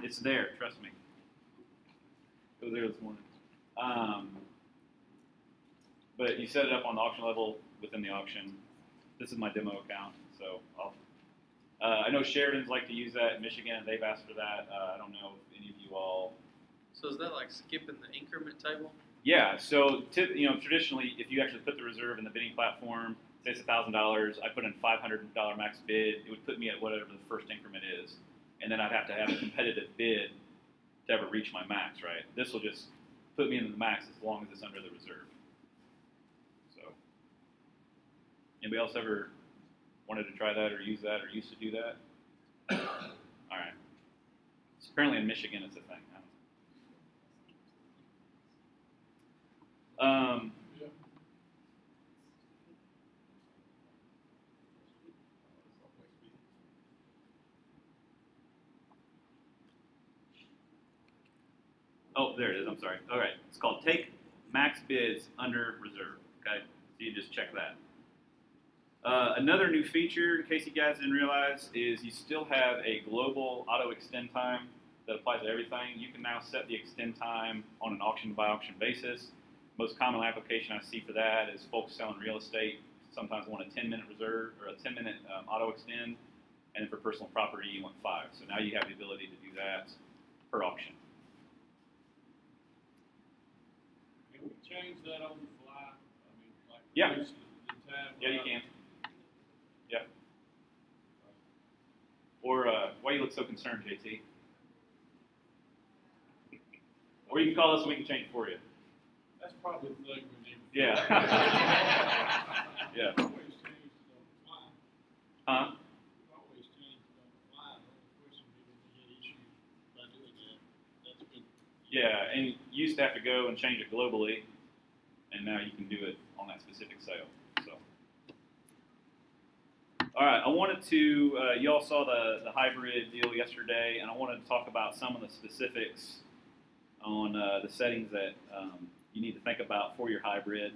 It's there, trust me. It was there this morning. But you set it up on the auction level within the auction. This is my demo account, so I know Sheridan's like to use that in Michigan. They've asked for that. I don't know if any of you all. So is that like skipping the increment table? Yeah. So traditionally, if you actually put the reserve in the bidding platform, say it's $1,000, I put in $500 max bid, it would put me at whatever the first increment is, and then I'd have to have a competitive bid to ever reach my max, right? This will just put me into the max as long as it's under the reserve. So, anybody else ever wanted to try that or use that or used to do that? All right. So apparently in Michigan it's a thing. Oh, there it is. I'm sorry. All right. It's called Take Max Bids Under Reserve. Okay. So you just check that. Another new feature, in case you guys didn't realize, is you still have a global auto extend time that applies to everything. You can now set the extend time on an auction-by-auction basis. Most common application I see for that is folks selling real estate. Sometimes want a 10-minute reserve or a 10-minute auto extend, and for personal property you want 5. So now you have the ability to do that per auction. Can we change that on the fly? I mean, like Yeah. the tab Yeah, you can. Yeah. Or why you look so concerned, JT? Or you can call us and we can change it for you. That's probably the thing we need. Yeah. Yeah. Always change it on the fly. Huh? Always change it on the fly. The only question we get issued by doing that. That's good. Yeah, and you used to have to go and change it globally, and now you can do it on that specific sale. So, all right, I wanted to. You all saw the hybrid deal yesterday, and I wanted to talk about some of the specifics on the settings that you need to think about for your hybrid.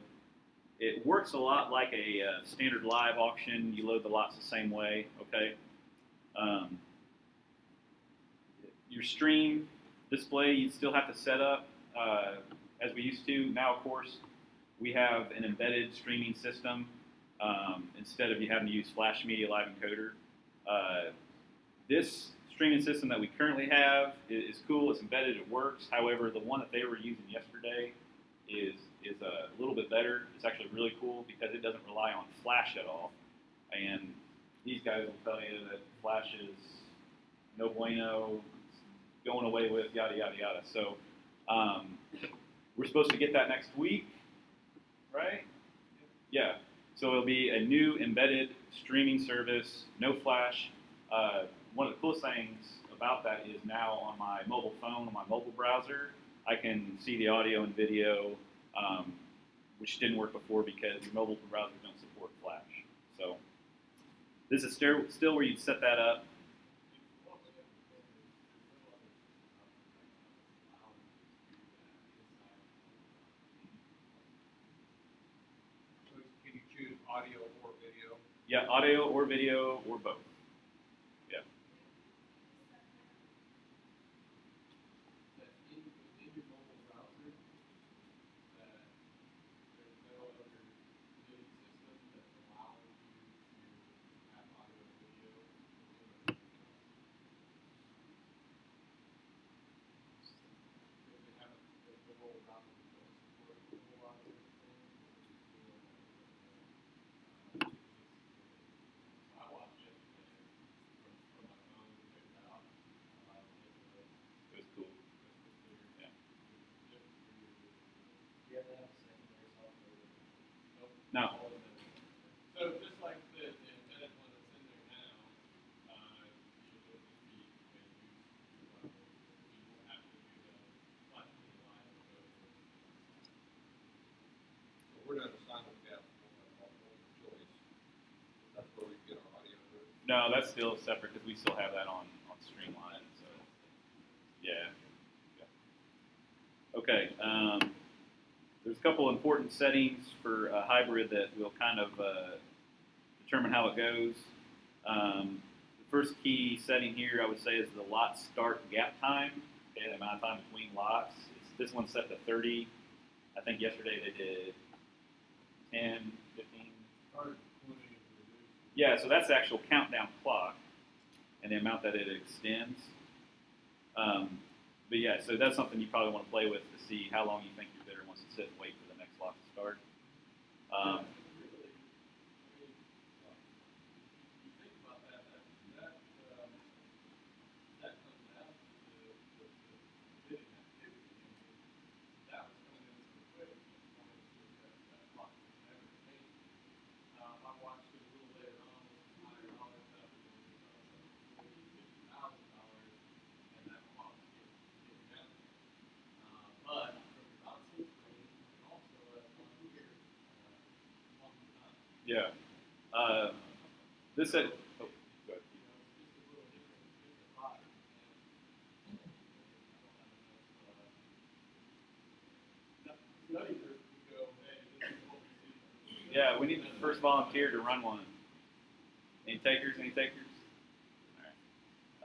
It works a lot like a standard live auction. You load the lots the same way, okay? Your stream display you still have to set up as we used to. Now, of course, we have an embedded streaming system instead of you having to use Flash Media Live Encoder. This streaming system that we currently have is cool. It's embedded. It works. However, the one that they were using yesterday is a little bit better. It's actually really cool because it doesn't rely on Flash at all. And these guys will tell you that Flash is no bueno, going away with, yada, yada, yada. So we're supposed to get that next week, right? Yeah. So it'll be a new embedded streaming service, no Flash. One of the coolest things about that is now on my mobile phone, on my mobile browser, I can see the audio and video, which didn't work before because your mobile browsers don't support Flash. So this is still where you'd set that up. So can you choose audio or video? Yeah, audio or video or both. Yeah. In your mobile browser, there's no other bidding system that allows you to have audio and video. They haven't, the mobile browser doesn't support a whole lot of things. I watched it from my phone to check it out. It was cool. Yeah. No. So just like the embedded one that's in there now, you'll just be you will have to do the Flash Media Live code. So we're not assigning that multiple choice. That's where we get our audio. No, that's still separate because we still have that on Streamline. So, yeah. Okay. There's a couple important settings for a hybrid that will kind of determine how it goes. The first key setting here, I would say, is the lot start gap time. Okay, the amount of time between lots. This one's set to 30. I think yesterday they did 10, 15. Yeah, so that's the actual countdown clock and the amount that it extends. But yeah, so that's something you probably want to play with to see how long you think your bidder wants to sit and wait for the next lot to start. Yeah. This said. Oh, go ahead. Yeah, we need the first volunteer to run one. Any takers? Any takers?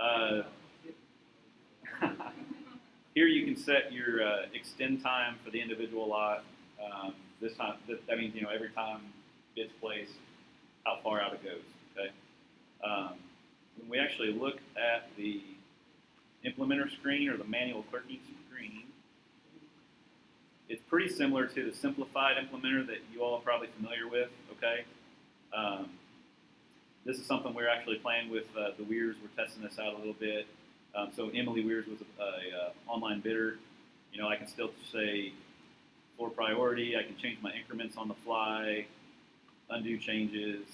All right. Here you can set your extend time for the individual lot. This time, that means every time bids placed, how far out it goes. Okay. When we actually look at the implementer screen or the manual clerking screen, it's pretty similar to the simplified implementer that you all are probably familiar with. Okay. This is something we're actually playing with the Weirs. We're testing this out a little bit. So Emily Weirs was a online bidder. I can still say floor priority. I can change my increments on the fly, undo changes.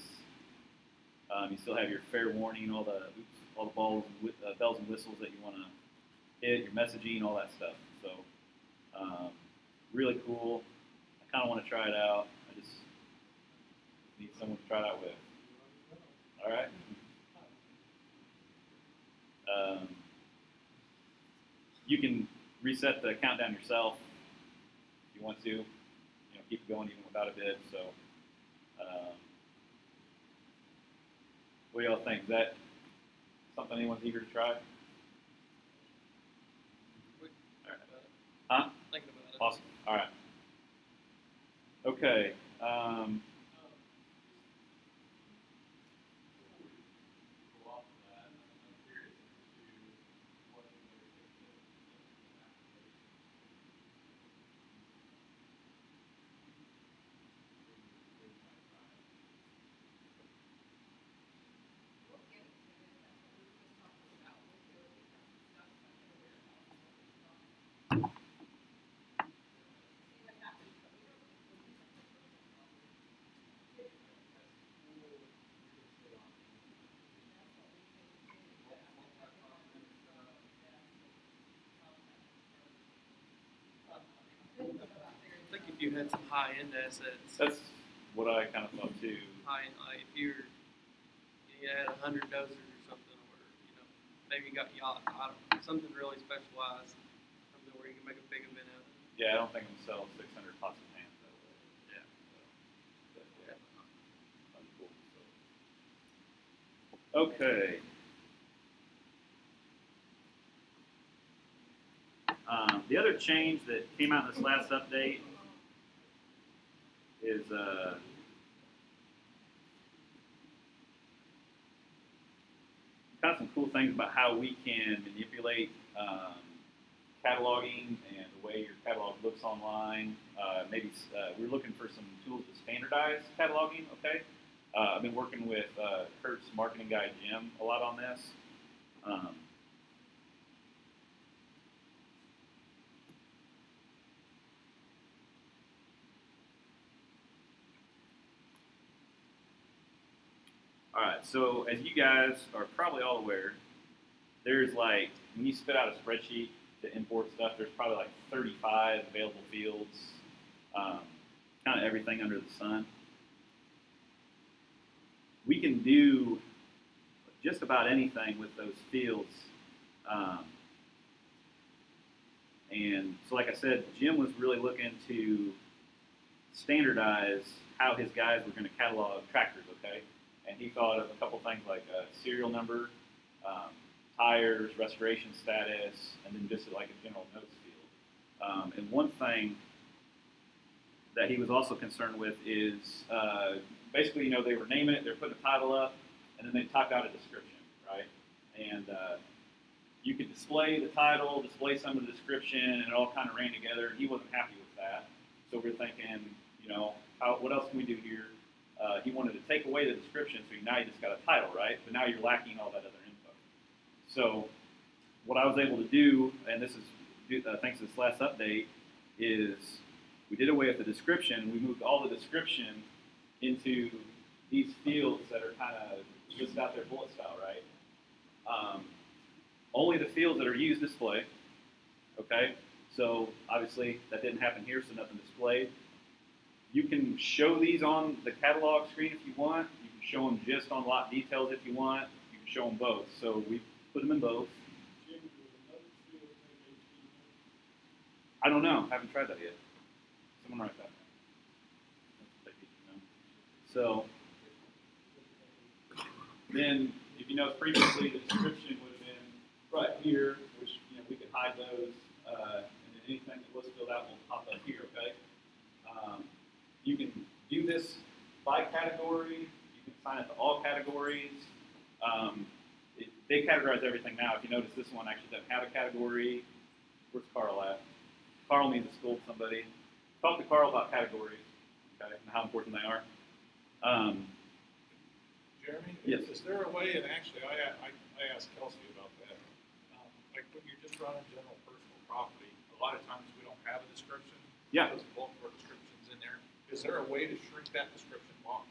You still have your fair warning, all the bells and whistles that you want to hit, your messaging, all that stuff. So really cool. I kind of want to try it out. I just need someone to try it out with. All right. You can reset the countdown yourself if you want to. Keep it going even without a bid. So, what do y'all think? Is that something anyone's eager to try? All right. Huh? Thinking about it. Awesome. All right. Okay. I think if you had some high-end assets, That's what I kind of thought too. if you had 100 dozers or something, or maybe you got yacht, I don't know, something really specialized, something where you can make a big event out of it. Yeah, I don't think I'm gonna sell 600 pots of pans that way. Yeah. So, that's cool. Okay. The other change that came out in this last update is got some cool things about how we can manipulate cataloging and the way your catalog looks online. Maybe we're looking for some tools to standardize cataloging. Okay, I've been working with Kurt's marketing guy Jim a lot on this. All right, so as you guys are probably all aware, there's like, when you spit out a spreadsheet to import stuff, there's probably like 35 available fields, kind of everything under the sun. We can do just about anything with those fields. And so like I said, Jim was really looking to standardize how his guys were going to catalog tractors, okay? And and he thought of a couple things like serial number, tires, restoration status, and then just like a general notes field. And one thing that he was also concerned with is basically, you know, they were naming it, they were putting a title up, and then they typed out a description, right? And you could display the title, display some of the description, and it all kind of ran together. He wasn't happy with that, so we're thinking, you know, what else can we do here? He wanted to take away the description, so now you just got a title, right? But now you're lacking all that other info. So what I was able to do, and this is thanks to this last update, is we did away with the description. We moved all the description into these fields that are kind of listed out there bullet style, right? Only the fields that are used display. Okay, so obviously that didn't happen here, so nothing displayed. You can show these on the catalog screen if you want. You can show them just on lot details if you want. You can show them both. So we put them in both. I don't know. I haven't tried that yet. Someone write that down. So then, if you notice previously, the description would have been right here, which, you know, we could hide those, and then anything that was filled out will pop up here. Okay. You can do this by category. You can assign it to all categories. They categorize everything now. If you notice, this one actually doesn't have a category. Where's Carl at? Carl needs to scold somebody. Talk to Carl about categories, okay, and how important they are. Jeremy, yes. Is there a way, and actually I asked Kelsey about that, like when you're just running general personal property, a lot of times we don't have a description. Yeah. There's multiple descriptions in there. Is there a way to shrink that description box?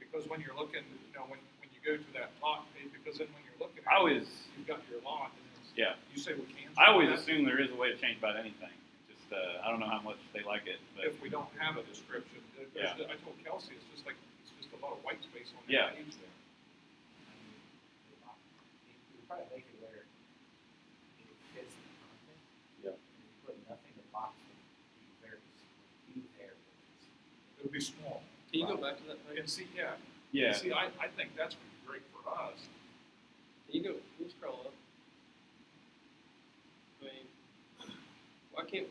Because when you're looking, you know, when you go to that lot page, because then when you're looking at it, you've got your lot, and yeah. You say we can. I always assume there is a way to change about anything. Just I don't know how much they like it. But if we don't have a description, yeah. I told Kelsey it's just a lot of white space on that yeah. page there. You probably make it where it fits the content. Yeah. If you put nothing, the box would be there. It would be small. Can you go back to that page? And see, yeah. Yeah. And see, I think that's great for us. Can you scroll up? I mean, why can't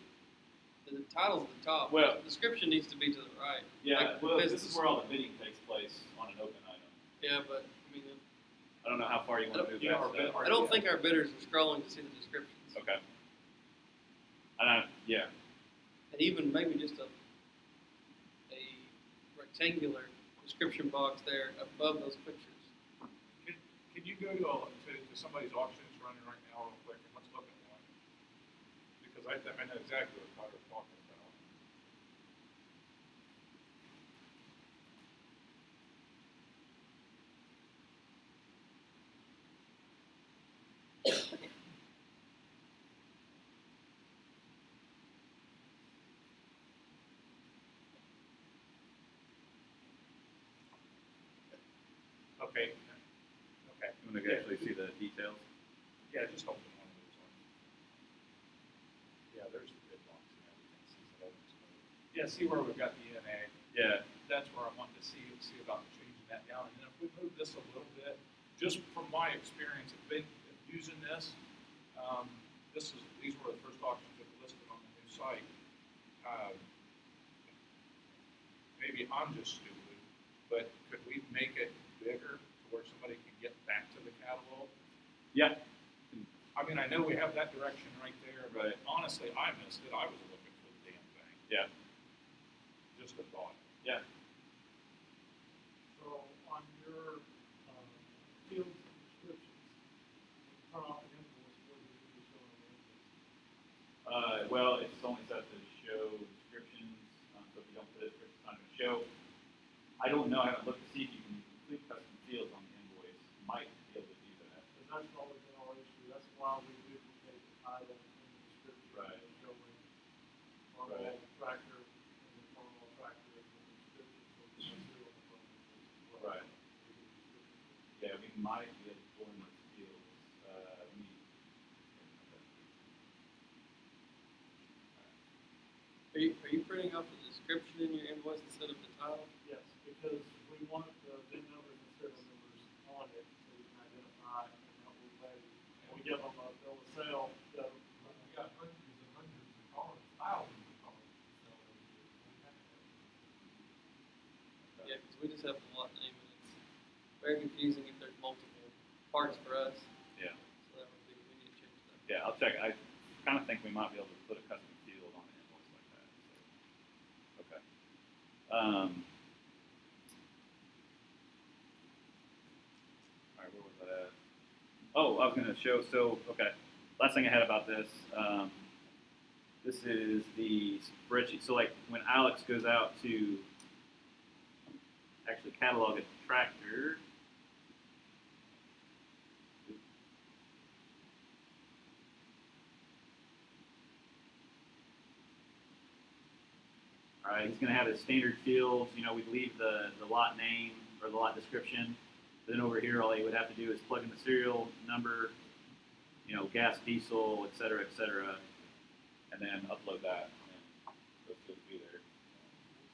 the title's at the top? Well, the description needs to be to the right. Yeah, Like well, business. this is where all the bidding takes place on an open item. Yeah, but I mean, I don't know how far you want to move Yeah, that. I don't think our bidders are scrolling to see the descriptions. Okay. And yeah. And even maybe just a rectangular description box there above those pictures. Can you go to somebody's auction that's running right now real quick, and let's look at one? Because I know exactly what Carter's talking about. Okay. Okay. You want to actually see the details? Yeah, just open one of those ones. Yeah, there's the bid box and everything. Yeah, see where we've got the NA. Yeah. That's where I wanted to see about changing that down. And then if we move this a little bit, just from my experience of using this, these were the first auctions that were listed on the new site. Maybe I'm just stupid, but could we make it bigger to where somebody can get back to the catalog? Yeah. I mean, I know we have that direction right there, but Right. honestly, I missed it. I was looking for the damn thing. Yeah. Just a thought. Yeah. So on your field descriptions, turn off an invoice, what do you do to show an invoice? Well, it's only set to show descriptions, so if you don't put a description, it's not going to show. I don't know. I haven't looked to see if you can include custom fields on the invoice. Might be able to do that. Because that's always been our issue. That's why we duplicate the title and the description. Right. And showing farm Right. tractor and the farm tractor and the description. So we can see on the front of this as well. Right. Yeah, we might be able to pull in those fields. Are you printing off the description in your invoice instead of the title? Yes, because we want We just have the lot name, and it's very confusing if there's multiple parts for us. Yeah. So that would be, we need to change that. Yeah, I'll check. I kind of think we might be able to put a custom field on an invoice like that. So, okay. All right, where was that at? Oh, I was going to show. So, okay. Last thing I had about this. This is the spreadsheet. So, like when Alex goes out to actually catalog a tractor. All right, he's going to have his standard fields. You know, we leave the lot name or the lot description. Then over here, all he would have to do is plug in the serial number, you know, gas, diesel, et cetera, and then upload that. And those fields be there.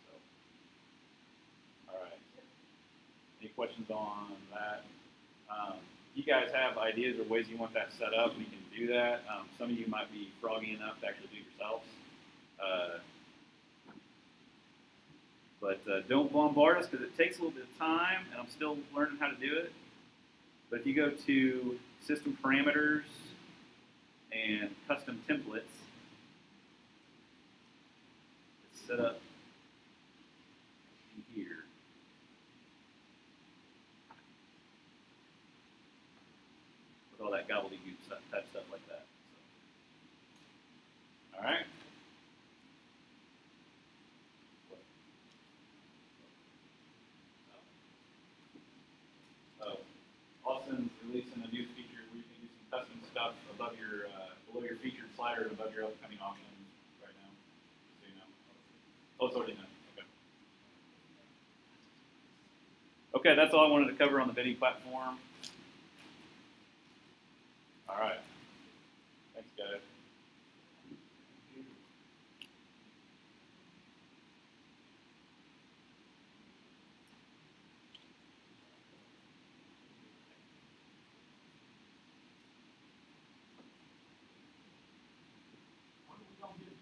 So, all right. Any questions on that? If you guys have ideas or ways you want that set up, we can do that. Some of you might be froggy enough to actually do it yourselves. But don't bombard us because it takes a little bit of time, and I'm still learning how to do it. But if you go to System Parameters and Custom Templates, it's set up in here. With all that gobbledygook type stuff like that. So. All right. Austin's releasing a new feature where you can do some custom stuff above your below your featured slider and above your upcoming auctions right now. So you know. Oh, it's already done. Okay. Okay, that's all I wanted to cover on the bidding platform. All right. Thanks, guys.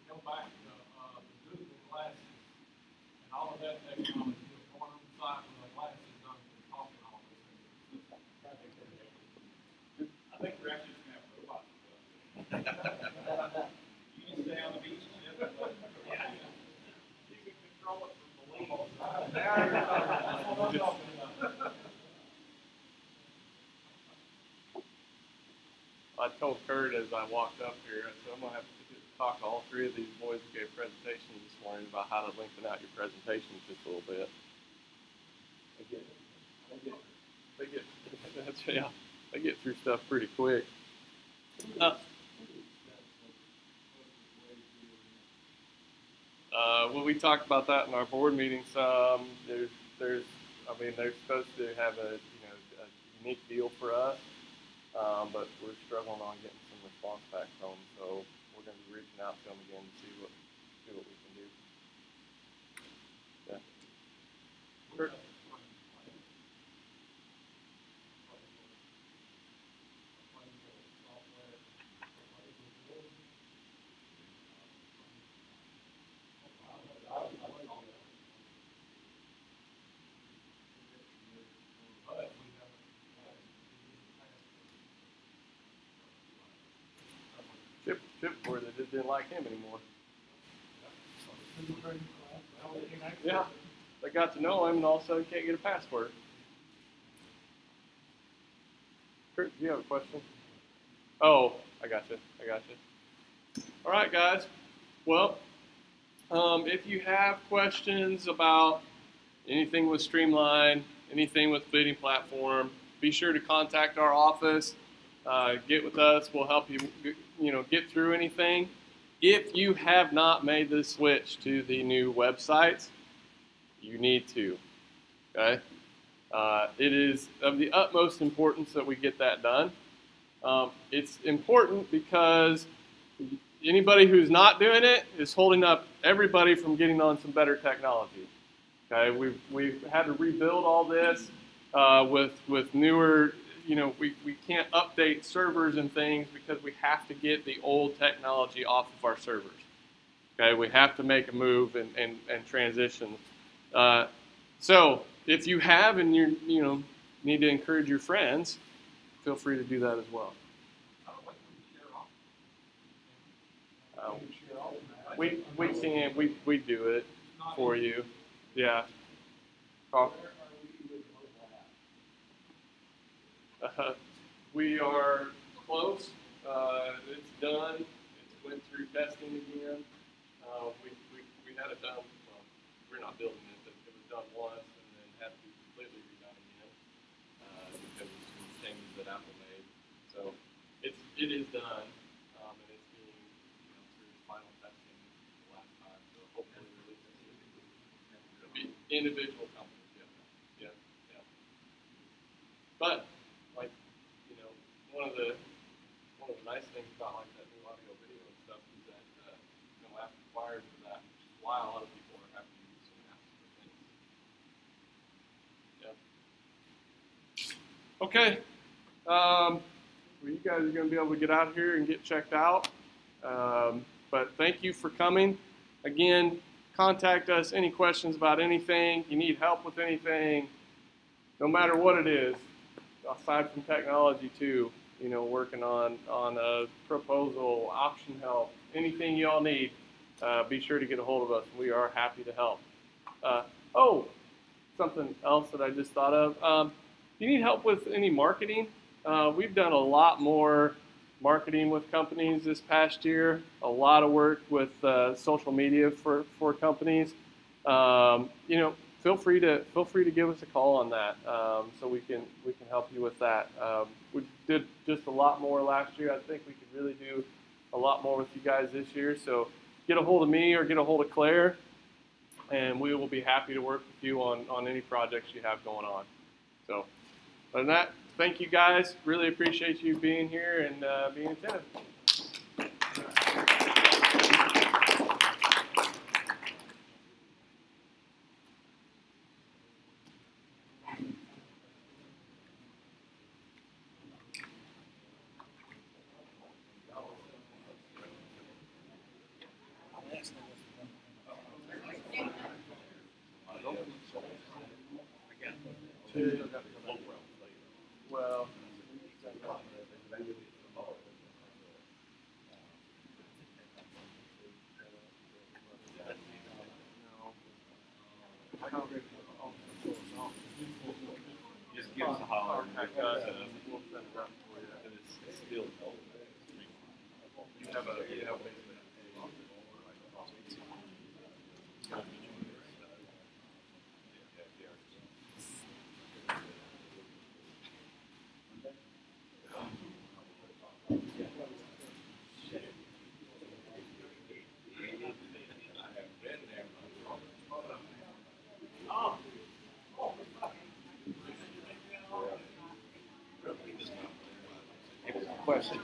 Go back to the Google glasses and all of that technology, the corner side of the glasses done for talking all this. I think we're actually just going to have robots. You can stay on the beach and shit. Yeah. You can control it from the lead. I told Kurt as I walked up here, I said, I'm going to have to talk to all three of these boys who gave presentations this morning about how to lengthen out your presentations just a little bit. They get through stuff pretty quick. Well, we talked about that in our board meeting some. They're supposed to have a unique deal for us, but we're struggling on getting some response back from them. So we're going to be reaching out to them again to see what we can do. Yeah. Kurt. Chip board that just didn't like him anymore. Yeah, they got to know him and all of a sudden can't get a password. Kurt, do you have a question? Oh, I got you. All right, guys. Well, if you have questions about anything with Streamline, anything with bidding platform, be sure to contact our office. Get with us. We'll help you, get through anything. If you have not made the switch to the new websites, you need to. Okay. It is of the utmost importance that we get that done. It's important because anybody who's not doing it is holding up everybody from getting on some better technology. Okay. We've had to rebuild all this with newer. We can't update servers and things because we have to get the old technology off of our servers. Okay, we have to make a move and transition. So if you have and you need to encourage your friends, feel free to do that as well. We do it for you. Yeah. We are close. It's done. It went through testing again. We had it done. Well, we're not building it, but it was done once and then had to be completely redone again because of some changes that Apple made. So it is done, and it's being through final testing the last time. So hopefully release it. It'll be individual companies. Yeah. But like one of the nice things about like that new audio video and stuff is that apps required for that, which is why a lot of people are having to use some apps for things. Yeah. Okay. Well, you guys are going to be able to get out here and get checked out. But thank you for coming. Again, contact us. Any questions about anything? You need help with anything? No matter what it is, aside from technology too. Working on a proposal, option help, anything y'all need, be sure to get a hold of us. We are happy to help. Something else that I just thought of. You need help with any marketing? We've done a lot more marketing with companies this past year. A lot of work with social media for companies. Feel free to give us a call on that, so we can help you with that. We did just a lot more last year. I think we could really do a lot more with you guys this year. So get a hold of me or get a hold of Claire, and we will be happy to work with you on any projects you have going on. So other than that, thank you guys. Really appreciate you being here and being attentive. Well, Just give us a holler. We'll set it up for you. It's still You have a question.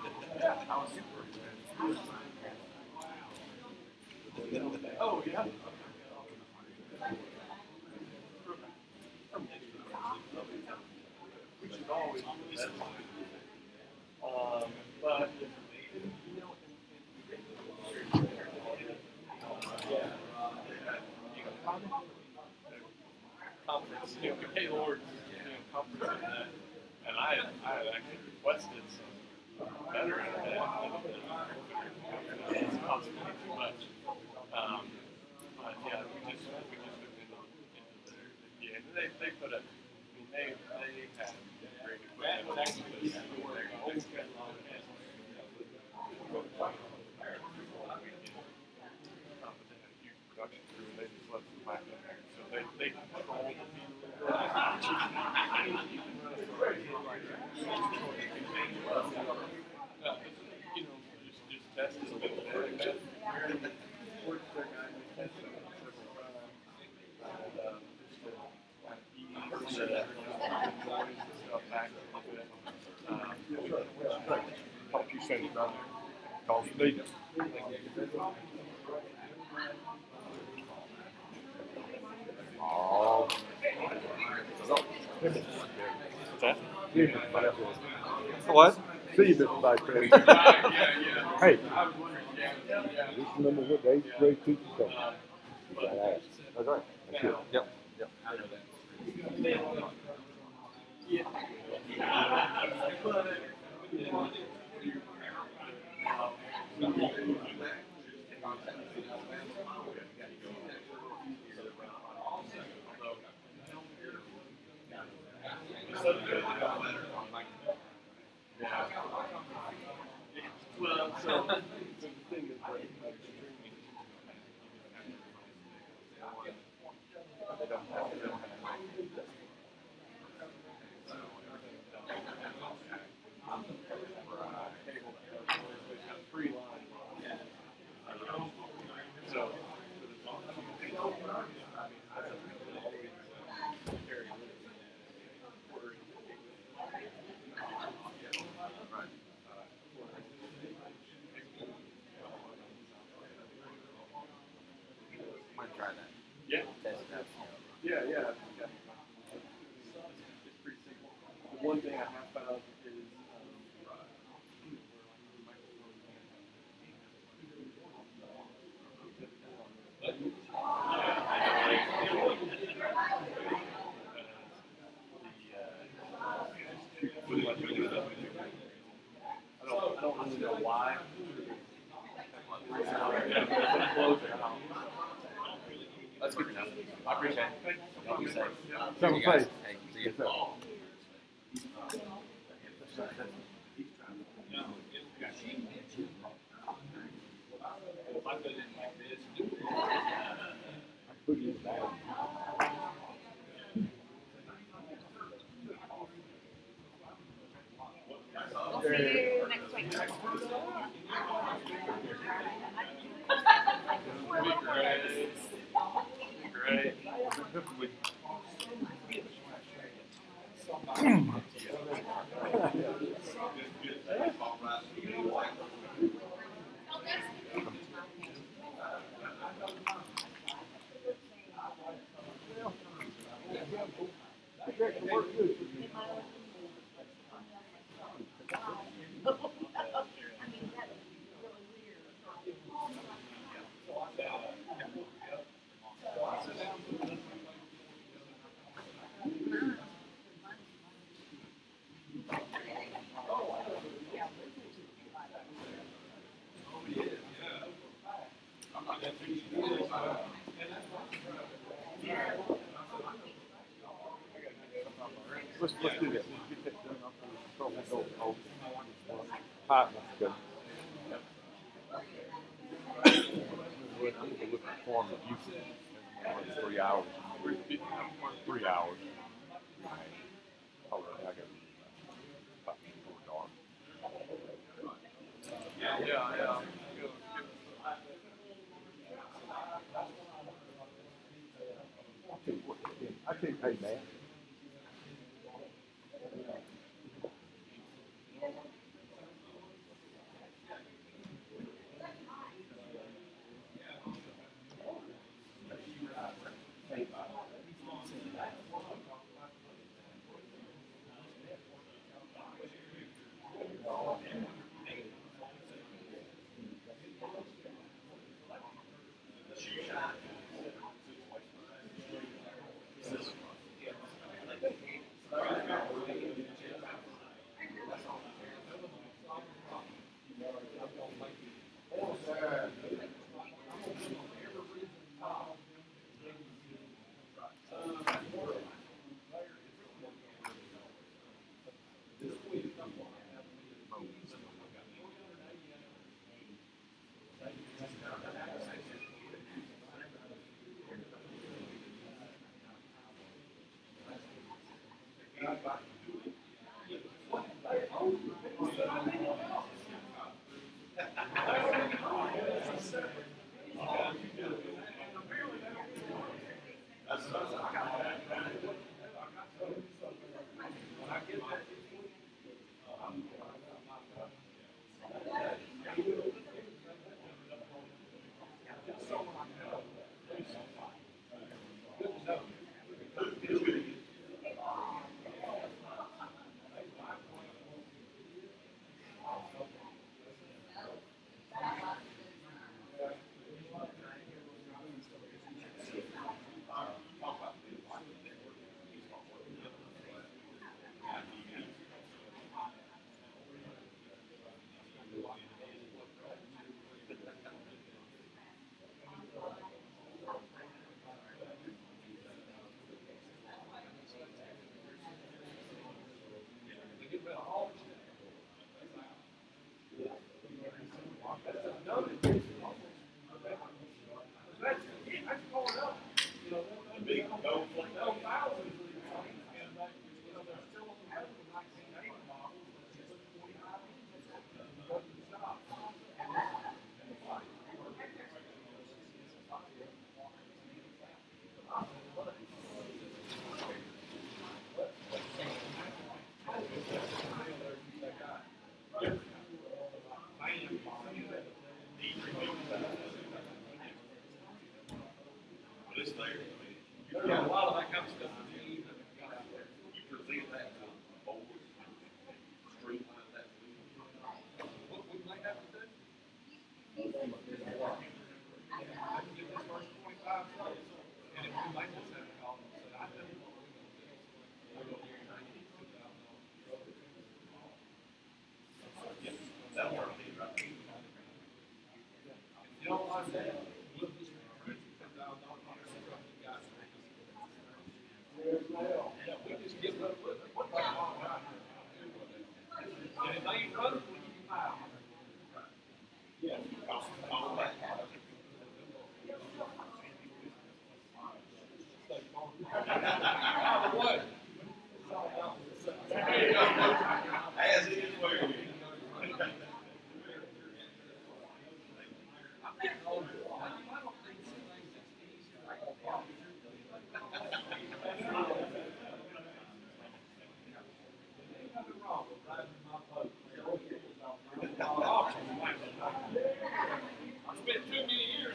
Oh, yeah. We should always do that. But conference, hey Lord, conference in that, and I had actually requested some better internet. It's costing me too much. But yeah, we just looked into yeah, they put a, they have great equipment. Actually, production crew, they just let them back in there. So they control the just test it a little bit. Work their guys and test it several times. Just to ease the noise and stuff back a little bit. Help you send it down there. Calls me. Oh. What's that? What? See you, Mr. Vice President. Hey, just remember what the 8th grade teacher told me. You gotta ask. That's right. That's it. Yep. Well, so the thing is that they don't have three lines. So Might try that. yeah. Test that. Yeah. It's pretty simple. The one thing I have found is I don't really know why. That's good enough. I appreciate it. Y'all be safe. Seven You guys. face. Hey, see you. If I put it in like this, Put it in the bag. We'll see you next week. Great. Let's do this. Let's get that done off the control. Go. Hot. That's good. I'm going to look at the form of usage. 3 hours. 3 hours. Oh, I got dark. Yeah. I tell you, hey man.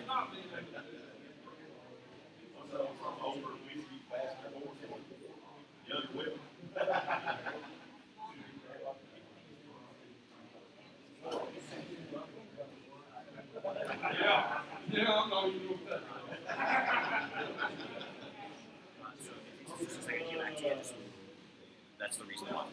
Older whiskey, faster horses, younger women. Yeah, I'm not even going to It's just like a That's the reason why.